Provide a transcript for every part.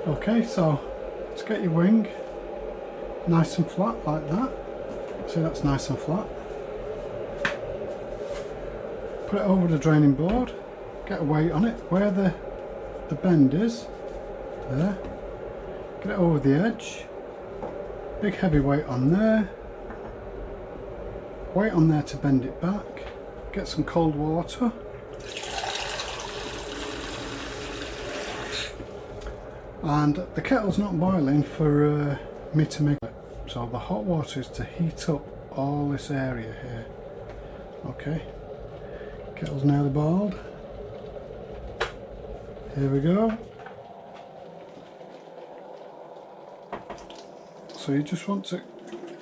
Okay, so let's get your wing nice and flat like that. See, that's nice and flat. Put it over the draining board, get a weight on it where the bend is, there. Get it over the edge, big heavy weight on there, weight on there to bend it back. Get some cold water. And the kettle's not boiling for me to make it, so the hot water is to heat up all this area here. Okay, kettle's nearly boiled. Here we go. So you just want to,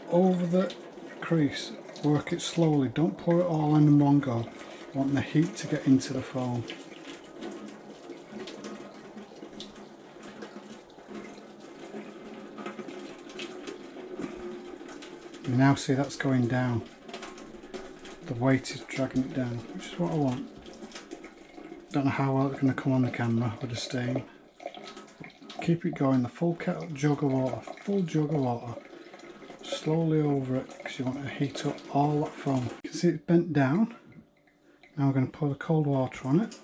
over the crease, work it slowly, don't pour it all in one go. You want the heat to get into the foam. You now see that's going down. The weight is dragging it down, which is what I want. Don't know how well it's going to come on the camera with the steam. Keep it going, the full kettle jug of water, full jug of water. Slowly over it because you want to heat up all that foam. You can see it's bent down. Now we're going to pour the cold water on it.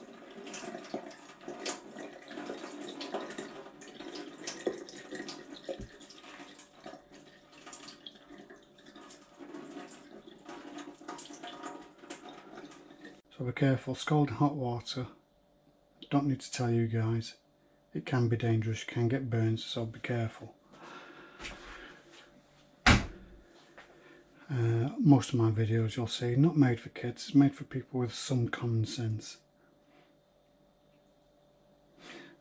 So be careful, scalding hot water, don't need to tell you guys, it can be dangerous, you can get burns, so be careful. Most of my videos you'll see, not made for kids, it's made for people with some common sense.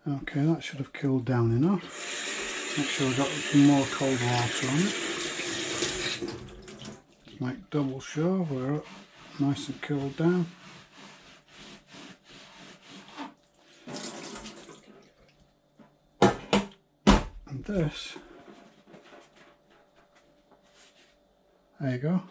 Okay, that should have cooled down enough. Make sure we've got some more cold water on it. Make double sure we're nice and cooled down. And this, there you go.